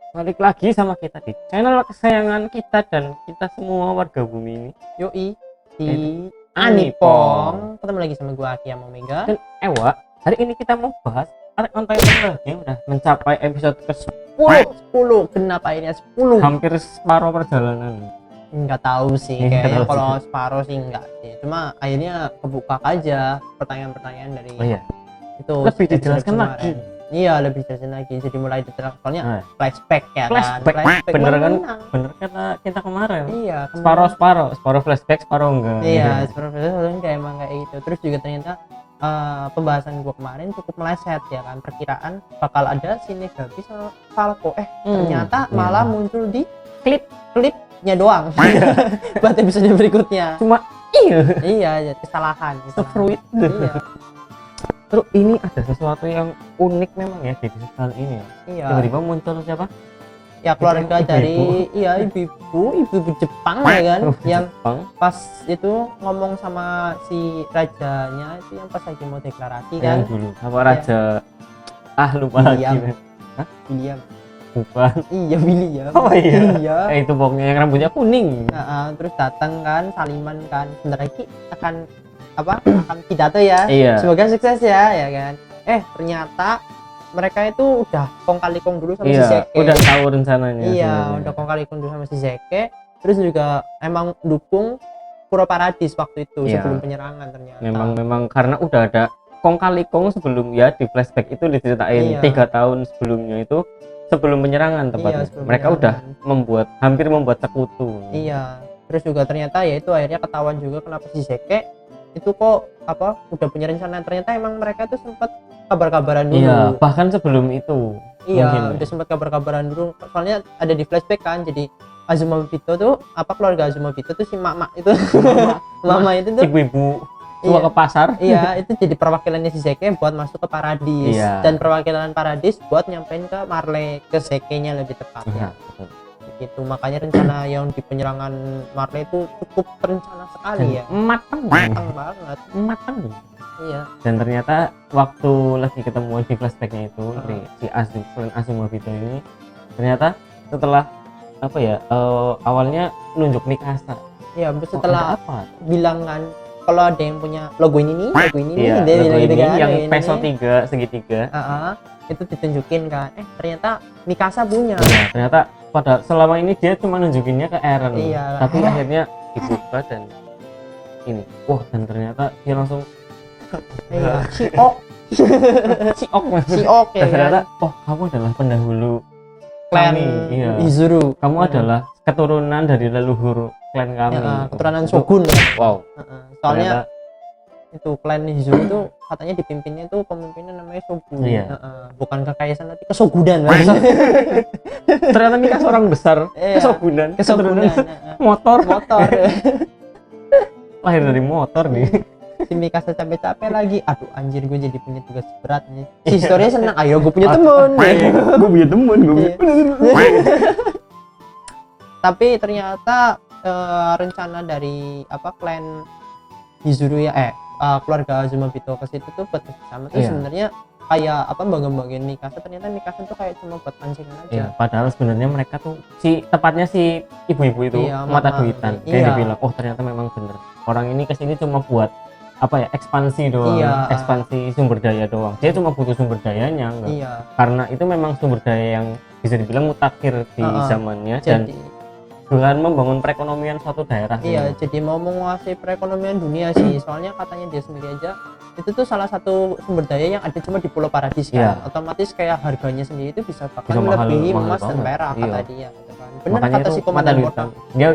Balik lagi sama kita di channel kesayangan kita dan kita semua warga bumi ini. Yoi di Yaitu Anipong. Ketemu lagi sama gua Aki Omega. Dan Ewa, hari ini kita mau bahas Attack on Titan lagi, udah mencapai episode ke-10. 10. Kenapa ini 10? Hampir separuh perjalanan. Enggak tahu sih, Nggak kayaknya tahu kalau sih. separuh sih enggak sih. Cuma akhirnya kebuka aja pertanyaan-pertanyaan dari Oh iya, itu. lebih episode dijelaskan kemarin. lagi. Iya, lebih dijelaskan lagi. Jadi mulai diterang soalnya Nah, flashback ya flashback. kan. Bener kan? menang. Bener kata kita kemarin. Iya, Separuh flashback, separuh enggak. Iya, sebenarnya kayak emang kayak gitu. Terus juga ternyata pembahasan gua kemarin cukup meleset ya kan, perkiraan bakal ada si Negabi sama Falco ternyata iya. malah muncul di klipnya doang buat episode berikutnya. Cuma iya, Iya, kesalahan. fruit. Iya, Terus ini ada sesuatu yang unik memang ya di episode kali ini ya. iya. Tiba-tiba muncul siapa? Ya keluarga Ibu-ibu. dari ibu-ibu Jepang ya kan, yang Jepang. pas itu ngomong sama si rajanya itu yang pas lagi mau deklarasi Yang kan. dulu apa raja lupa lagi. William. Men. William. Bukan. Iya, William. Oh iya. Iya. Itu pokoknya yang rambutnya kuning. Nah, terus datang kan Saliman kan, sebentar lagi akan akan pidato ya, Iya. semoga sukses ya kan. Ternyata mereka itu udah kong kali kong dulu sama si Iya, Zeke. udah tahu rencananya. Iya, sebenarnya. udah kong kali kong dulu sama si Zeke. Terus juga emang dukung Puro Paradis waktu itu Iya. sebelum penyerangan ternyata. Memang karena udah ada kong kali kong sebelum ya di flashback itu diceritain Iya. 3 tahun sebelumnya itu sebelum penyerangan tepatnya. sebelum Mereka penyerangan. udah hampir membuat sekutu. Iya. Terus juga ternyata ya itu akhirnya ketahuan juga kenapa si Zeke itu kok udah punya rencana. Ternyata emang mereka itu sempat kabar-kabaran dulu. Iya, bahkan sebelum itu. Iya, mungkin. udah sempat kabar-kabaran dulu. Soalnya ada di flashback kan. Jadi Azuma Bito tuh keluarga Azuma Bito tuh si mama itu. Mama itu tuh Ibu-ibu tua Iya. ke pasar. iya, itu jadi perwakilannya si Zeke buat masuk ke Paradis. Iya. Dan perwakilan Paradis buat nyampein ke Marley, ke Zeke-nya lebih tepatnya. Iya, betul. Gitu. Makanya rencana yang di penyerangan Marley itu cukup terencana sekali ya. Matang Banget. matang. Iya. Dan ternyata waktu lagi ketemuan di flashbacknya itu si Azuma Bito ini ternyata setelah awalnya nunjuk Mikasa. Iya, Ada setelah apa? bilang kan kalau ada yang punya logo ini nih, Iya, dia logo bilang gitu ini kan, yang logo ini peso nih. 3 segitiga. Itu ditunjukin kan. Ternyata Mikasa punya. Nah, ternyata pada selama ini dia cuma nunjukinnya ke Eren. Iya. Tapi akhirnya dibuka dan ini. Wah, dan ternyata dia langsung Iya, Shiok ya Dan ternyata kan. kamu adalah pendahulu Klan kami. Iya. Izuru. Kamu adalah keturunan dari leluhur klan kami. Keturunan Itu- Shogun. Wow. Soalnya Ternyata- itu klan Izuru itu katanya dipimpinnya itu pemimpinnya namanya Shogun. Iya. Bukan kekaisahan tapi kesogunan. ternyata Mika seorang besar Iya. kesogunan Kesogunan. motor Motor. lahir dari motor nih. Si Mikasa capek-capek lagi. Aduh anjir, gue jadi punya tugas berat nih. Si historinya senang. Ayo gue punya temen. gue punya temen Iya. Tapi ternyata rencana dari klan Hizuru ya keluarga Azuma Bito ke situ tuh buat bersama tuh Iya. sebenarnya kayak bangga-banggain Mikasa. Ternyata Mikasa tuh kayak cuma buat pancingan aja. Ya, padahal sebenarnya mereka tuh tepatnya si ibu-ibu itu Iya, mata mama. duitan. Kayak Iya. dibilang, ternyata memang bener. Orang ini kesini cuma buat ekspansi doang, Iya. ekspansi sumber daya doang. Dia cuma butuh sumber dayanya, enggak. Iya. Karena itu memang sumber daya yang bisa dibilang mutakhir di zamannya dan Jadi dengan membangun perekonomian suatu daerah. iya, jadi mau menguasai perekonomian dunia sih. Soalnya katanya dia sendiri aja itu tuh salah satu sumber daya yang ada cuma di Pulau Paradis kan. Iya. Otomatis kayak harganya sendiri itu bisa bahkan Bisa mahal- melebihi mahal emas dan banget. perak Iya. kata dia gitu kan. Benar Makanya kata itu si mata komandan duitan. botak. Dia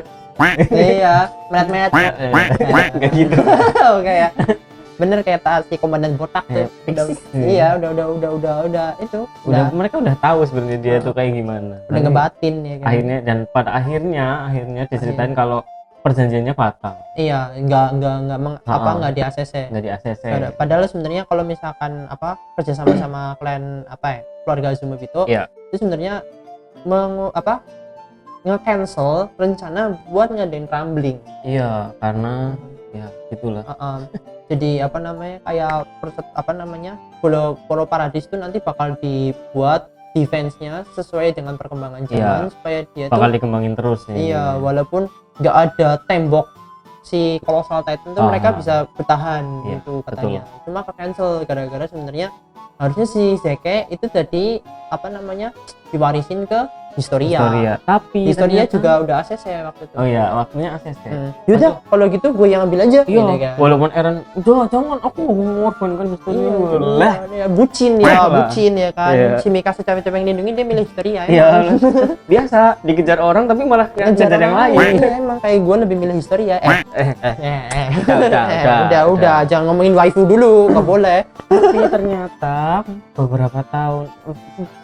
Iya, menet-menet. kayak gitu. Kayak bener kayak si komandan botak tuh. Kayak Udah, fix. iya, udah itu. Mereka udah tahu sebenarnya dia tuh kayak gimana. Udah Nanti ngebatin ya kan. akhirnya dan pada akhirnya diceritain kalau perjanjiannya batal, Iya, enggak di ACC. nggak di ACC. Padahal sebenarnya kalau misalkan kerja sama sama klan keluarga Azuma Bito, Iya. itu sebenarnya nge-cancel rencana buat ngadain rambling. Iya, karena ya gitulah. Jadi kayak Pulau Paradis itu nanti bakal dibuat defense-nya sesuai dengan perkembangan Iya. zaman supaya dia bakal tuh dikembangin terus nih. iya walaupun nggak ada tembok si Colossal Titan tuh mereka bisa bertahan Iya, gitu katanya. Cuma ke cancel gara-gara sebenarnya harusnya si Zeke itu jadi apa namanya diwarisin ke Historia. Tapi Historia ternyata- juga udah ACC waktu itu. oh iya, waktunya ACC. Yaudah kalau gitu gue yang ambil aja. Iya, Gini kan. walaupun Eren, jangan aku mau mengorbankan Historia. Lah, Iya, bucin ya, Lah. bucin ya kan. Iya. Si Mikasa capek-capek ngelindungin dia milih Historia ya. iya, biasa dikejar orang tapi malah ngejar yang lain. Iya, emang kayak gue lebih milih Historia. Udah. Jangan ngomongin waifu dulu, nggak boleh. Tapi ternyata beberapa tahun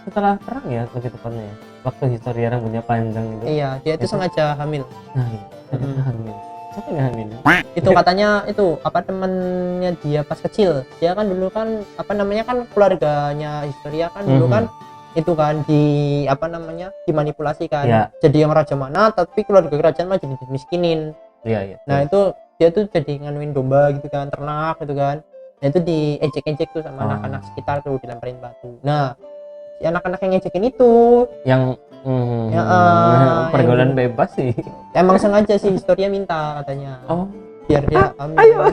setelah perang ya, lebih tepatnya ya, waktu Historia rambutnya panjang itu. Iya, dia itu Itu- sengaja hamil. Nah, iya, ternyata hamil. Siapa yang hamil? Itu katanya itu apa temennya dia pas kecil. Dia kan dulu kan apa namanya kan keluarganya Historia kan dulu Mhm. kan itu kan di apa namanya dimanipulasi kan. Iya. Jadi yang raja mana tapi keluarga kerajaan mah jadi dimiskinin. Iya, iya. Nah itu dia tuh jadi nganuin domba gitu kan, ternak gitu kan. Nah itu diejek-ejek tuh sama anak-anak sekitar tuh dilemparin batu. Nah si anak-anak yang ngejekin itu yang Ya, pergaulan bebas sih. emang sengaja sih Historia minta katanya Oh, biar dia hamil.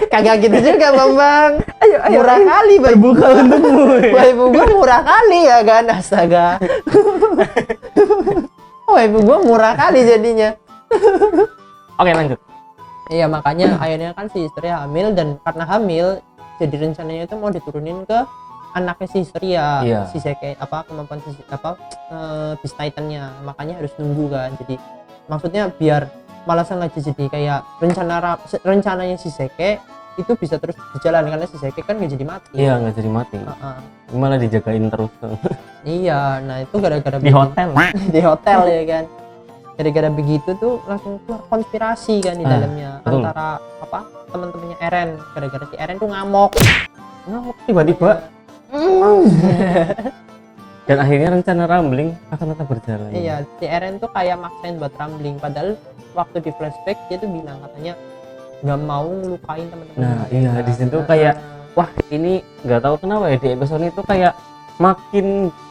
Kagak gitu juga Bambang. ayo, Murah kali terbuka untukmu. Waifu gua murah kali ya kan, astaga. Waifu gua murah kali jadinya. Oke, lanjut. Iya makanya akhirnya kan si Historia hamil dan karena hamil jadi rencananya itu mau diturunin ke anaknya si Historia, Iya. si Zeke apa kemampuan si apa Beast Titan-nya, makanya harus nunggu kan. Jadi maksudnya biar malah sengaja jadi kayak rencananya si Zeke itu bisa terus berjalan karena si Zeke kan nggak jadi mati. Iya, nggak jadi mati. Heeh. Malah dijagain terus Iya, nah itu gara-gara di hotel. di hotel ya kan. Gara-gara begitu tuh langsung keluar konspirasi kan di dalamnya betul. antara apa teman-temannya Eren. Gara-gara si Eren tuh ngamuk. Tiba-tiba dan akhirnya rencana rambling akan tetap berjalan. Iya, si Eren tuh kayak maksain buat rambling padahal waktu di flashback dia tuh bilang katanya nggak mau ngelukain teman-teman. Nah, iya, di situ kayak wah, ini nggak tahu kenapa ya di episode itu kayak makin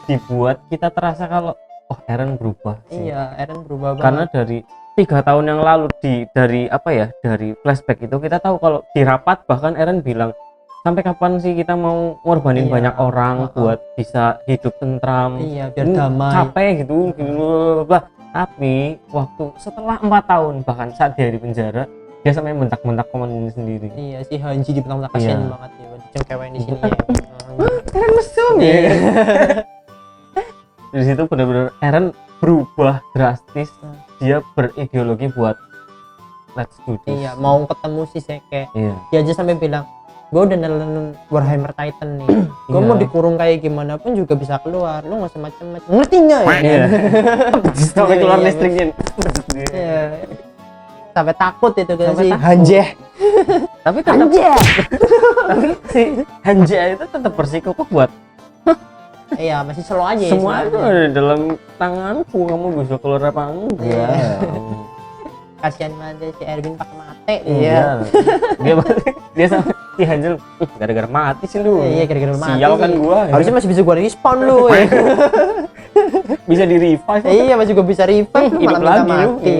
dibuat kita terasa kalau oh, Eren berubah sih. Iya, Eren berubah Karena banget. dari 3 tahun yang lalu dari apa ya, dari flashback itu kita tahu kalau di rapat bahkan Eren bilang sampai kapan sih kita mau ngorbanin Iya. banyak orang buat bisa hidup tentram. Iya, biar Ini damai. capek gitu blah. Tapi waktu setelah 4 tahun bahkan saat dia di penjara dia sampai bentak-bentak komandannya sendiri. Iya, si Hanji di bentak kasihan Iya. banget ya, dicengkewain di sini ya. Eren mesum ya. Di situ benar-benar Eren berubah drastis. Dia berideologi buat let's do this. Iya, mau ketemu si Zeke. Iya. Dia aja sampai bilang gue udah nelen Warhammer Titan nih, gue Iya. mau dikurung kayak gimana pun juga bisa keluar, lu nggak usah macem-macem, ngerti nggak ya? Iya. Sampai Iya, keluar iya, listriknya. Iya. Sampai takut itu kan Sampai si takut. Hanje. Tapi tetap tapi si Hanja itu tetap bersikukuh buat Iya, masih slow aja. semua itu sebenarnya. ada di dalam tanganku, kamu bisa keluar apa enggak. Iya. Kasihan banget si Erwin pakai mate. Iya. Dia sama si Hanjel gara-gara mati sih lu. Iya, gara-gara mati. Sial kan sih. gua. Harusnya masih bisa gua respawn lu ya. Bisa di revive. Iya, masih gua bisa revive lu Hidup malah minta lagi lu. mati.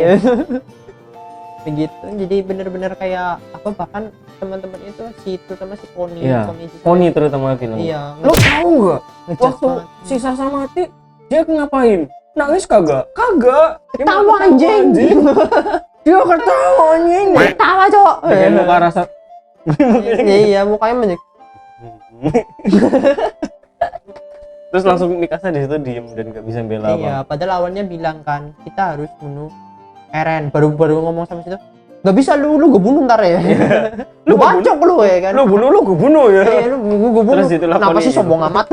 Begitu. Jadi bener-bener kayak apa bahkan teman-teman itu terutama si Pony, Iya. juga. Pony terutama bilang. Iya, Lu tahu enggak? ngejat Waktu banget. si Sasa mati, dia ngapain? Nangis kagak? Kagak. Dia Ketawa, malah anjing. Dia ketawa anjing. Tawa, Cok. Dengan muka rasa Iya, mukanya banyak. terus langsung Mikasa di situ diem dan nggak bisa bela apa. Iya, padahal awalnya bilang kan kita harus bunuh Eren. Baru ngomong sama situ. Nggak bisa lu gue bunuh ntar ya. Lu Lu gua bacok lu ya kan. Lu bunuh lu, gue bunuh ya. Iya, lu gue bunuh. Terus itulah Kenapa Pony sih gitu. sombong amat?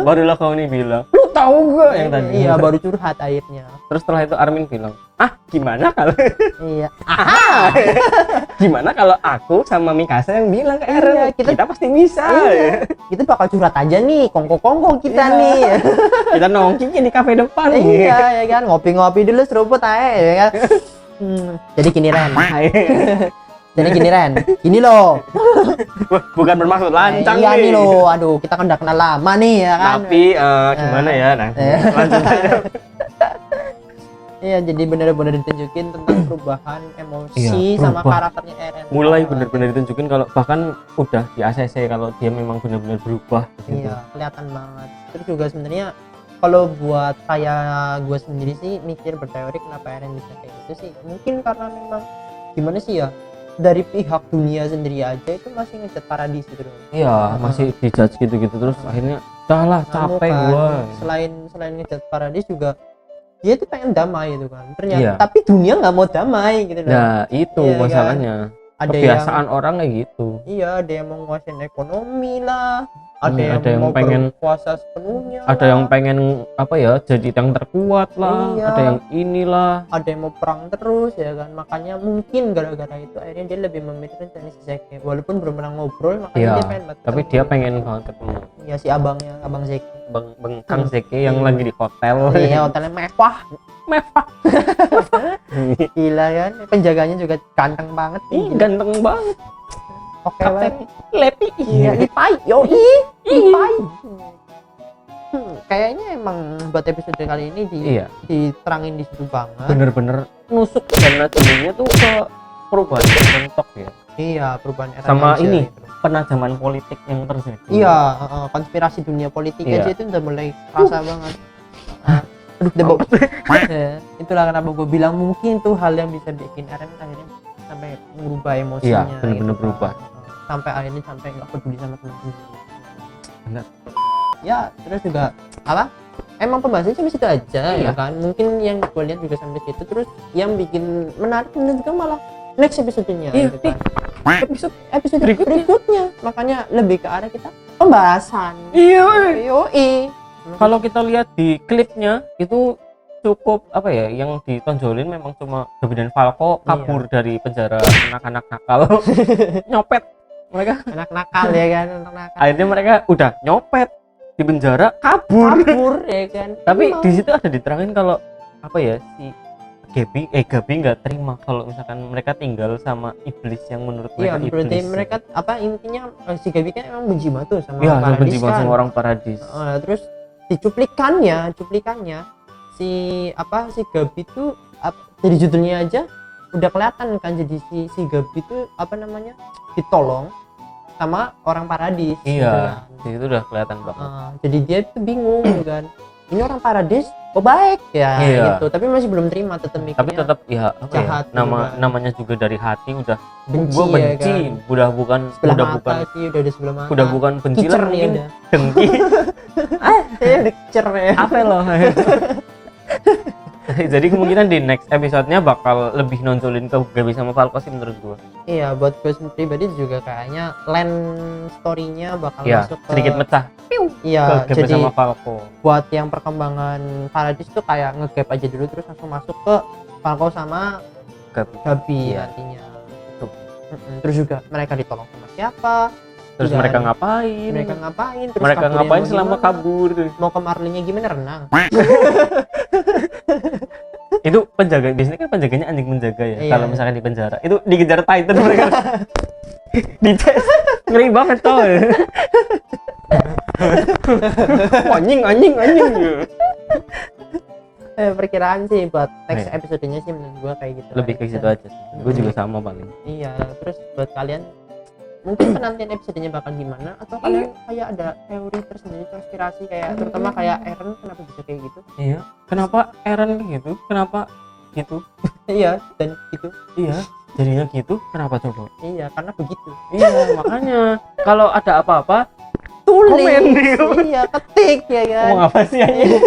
Barulah kau ini bilang, lu tahu gak yang tadi? Iya, baru curhat akhirnya. Terus setelah itu Armin bilang, gimana kalau Iya. gimana kalau aku sama Mikasa yang bilang ke Eren, Iya, kita pasti bisa. Iya. Kita bakal curhat aja nih, kongko-kongko kita Iya. nih. Kita nongki di kafe depan. Iya, ya kan, ngopi-ngopi dulu seruput aja ya kan. Jadi gini Ren, Jadi gini Ren, gini loh. Wah, bukan bermaksud lancang Iya nih nih. loh, aduh kita kan udah kenal lama nih ya kan. Tapi gimana ya? Nah, lanjut aja. Iya, jadi benar-benar ditunjukin tentang perubahan emosi Iya, sama berubah. karakternya Eren. Mulai benar-benar ditunjukin kalau bahkan udah di ACC kalau dia memang benar-benar berubah gitu. Iya, kelihatan banget. Terus juga sebenarnya kalau buat saya gue sendiri sih mikir berteori kenapa Eren bisa kayak gitu sih. Mungkin karena memang gimana sih ya? Dari pihak dunia sendiri aja itu masih ngejat Paradis gitu loh. Iya, masih dijudge gitu-gitu terus akhirnya lah capek kan, gua. Selain ngejat Paradis juga dia tuh pengen damai gitu kan. Ternyata Iya. tapi dunia nggak mau damai gitu loh. Nah, itu Iya, kan? masalahnya. Ada Kebiasaan orang kayak gitu. iya, ada yang mau nguasain ekonomi lah, ada Ada yang yang mau pengen- berkuasa sepenuhnya Ada lah. yang pengen apa ya? Jadi yang terkuat lah, Iya. ada yang inilah. Ada yang mau perang terus ya kan, makanya mungkin gara-gara itu akhirnya dia lebih memilih rencana si Zeki walaupun belum pernah ngobrol, makanya Iya, dia pengen banget Tapi ketemu. dia pengen banget ketemu ya si abangnya, abang Zeki. Bang Kang Zeki yang lagi di hotel. Iya, hotelnya mewah gila kan, penjaganya juga ganteng banget. Ih, ganteng banget. Oke lah. Lepi. Iya, Lipai, yoi, Lipai. Kayaknya emang buat episode kali ini Iya, diterangin di situ banget. bener-bener nusuk dan najamnya tuh ke perubahan mentok ya. Iya, perubahan era Sama manusia ini. gitu. Penajaman politik yang terjadi. Iya, konspirasi dunia politik Iya. aja itu udah mulai kerasa banget. Aduh, itulah kenapa gue bilang mungkin tuh hal yang bisa bikin Eren akhirnya sampai merubah emosinya. Iya, bener-bener kan. berubah. Sampai akhirnya sampai nggak peduli sama teman-teman. Bener. Ya, terus juga apa? Emang pembahasannya sampai situ aja Iya. ya kan. Mungkin yang gue lihat juga sampai situ. Terus yang bikin menarik menurut gue malah next episode-nya Iya, gitu kan. Episode Berikutnya. berikutnya. Makanya lebih ke arah kita pembahasan. Iya. Yoi. Kalau kita lihat di klipnya itu cukup apa ya, yang ditonjolin memang cuma Gabi dan Falco kabur dari penjara anak-anak nakal. Nyopet mereka, anak nakal ya kan, anak nakal akhirnya mereka udah nyopet di penjara kabur. ya kan. Tapi Emang. di situ ada diterangin kalau apa ya, si Gabi nggak terima kalau misalkan mereka tinggal sama iblis yang menurut Iya, mereka berarti iblis. mereka apa intinya si Gabi kan emang benci banget tuh sama Iya, Paradis benci banget kan. sama orang Paradis. Terus cuplikannya si Gabi tuh dari judulnya aja udah kelihatan kan, jadi si Gabi tuh apa namanya ditolong sama orang Paradis. Iya, gitu di situ udah kelihatan banget. kan. Jadi dia tuh bingung kan. Ini orang Paradis kok baik ya Iya. gitu, tapi masih belum terima, tetap mikirnya Tapi tetap ya apa jahat ya, juga. namanya juga dari hati udah benci, gua benci, ya kan. udah bukan Sebelah udah mata bukan sih, udah di sebelah mata. udah bukan benci lah, Kicer nih mungkin udah. dengki. Iya, dicer ya. Apa loh? Jadi kemungkinan di next episode-nya bakal lebih nonjolin ke Gabi sama Falco sih menurut gua. Iya, buat gue pribadi juga kayaknya land story-nya bakal Ya, masuk ke sedikit mecah iya, ke Gabi jadi sama Falco. buat yang perkembangan Paradis tuh kayak nge-gap aja dulu terus langsung masuk ke Falco sama Gabi Iya. nantinya. Betul. Terus juga mereka ditolong sama siapa? Terus Juga mereka ada- ngapain? Mereka ngapain? Terus Mereka kaburnya ngapain mau selama gimana? kabur? Mau ke Marlinya gimana, renang? Itu penjaga, biasanya kan penjaganya anjing menjaga ya. Iya. Kalau misalkan di penjara, itu dikejar Titan mereka. Dites. Ngeri banget tau. anjing. Perkiraan sih buat next Iya. episodenya sih menurut gua kayak gitu. Lebih ke situ aja sih. Gue juga sama paling. Iya, terus buat kalian mungkin penantian episodenya bakal gimana, atau kalian kayak ada teori tersendiri konspirasi kayak terutama kayak Eren kenapa bisa kayak gitu? Iya. Kenapa Eren gitu? Kenapa gitu? Iya, dan gitu. Iya. Jadinya gitu. Kenapa coba? Iya, karena begitu. Iya, makanya kalau ada apa-apa Tulis. komen gitu. Iya, ketik ya kan. Ngomong apa sih anjing?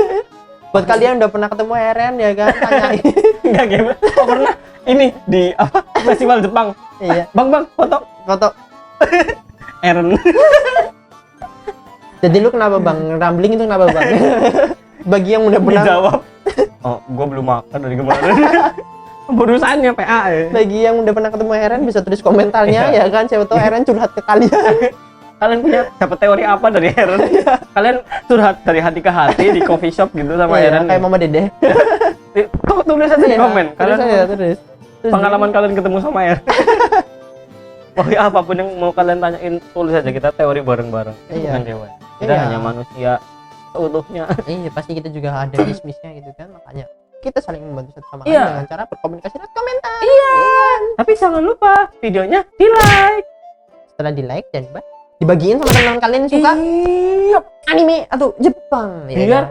Buat kalian udah pernah ketemu Eren ya kan, tanyain. Enggak gimana? Oh, pernah ini di apa? Festival Jepang. Iya, Bang, foto foto. Eren. Jadi lu kenapa Bang? Rambling itu kenapa Bang? Bagi yang udah pernah Dijawab. Oh, gua belum makan dari kemarin. Urusannya PA ya. bagi yang udah pernah ketemu Eren bisa tulis komentarnya Iya. ya kan, siapa tahu Eren curhat ke kalian. Kalian punya dapat teori apa dari Eren? Kalian curhat dari hati ke hati di coffee shop gitu sama Iya, Eren. kayak Mama Dede. Tulis aja di komen. Terus Kalian aja terus. Terus pengalaman kalian ketemu sama Eren. Pokoknya apapun yang mau kalian tanyain, tulis aja, kita teori bareng-bareng. Iya. Bukan dewa. Kita Iya. hanya manusia seutuhnya. Iya, pasti kita juga ada bisnisnya gitu kan, makanya kita saling membantu satu sama lain Iya. dengan cara berkomunikasi lewat komentar. Iya. Tapi jangan lupa videonya di like. Setelah di like dan dibagiin sama teman-teman kalian yang suka Iya. anime atau Jepang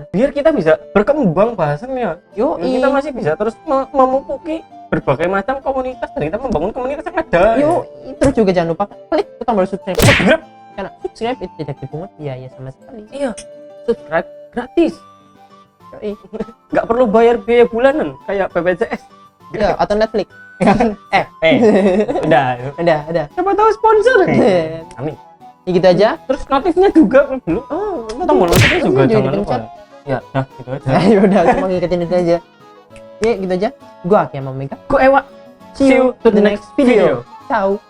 Biar kita bisa berkembang bahasannya. Yo, Kita masih bisa terus memupuki berbagai macam komunitas dan kita membangun komunitas yang ada. Yo, terus juga jangan lupa klik tombol subscribe Subscribe. karena subscribe itu tidak dipungut biaya sama sekali. Iya. Subscribe gratis. Yoi. Nggak perlu bayar biaya bulanan kayak BPJS. Ya, atau Netflix. Udah. Siapa tahu sponsor. Amin. Ya gitu aja. Terus notifnya juga belum. Oh, Tombol notifnya juga jangan lupa. dipencet. Ya, dah gitu aja. Ya udah, cuma ngikutin itu aja. Ya gitu aja. Gua Aki sama Mega. Go Ewa. See you to the next video. Ciao.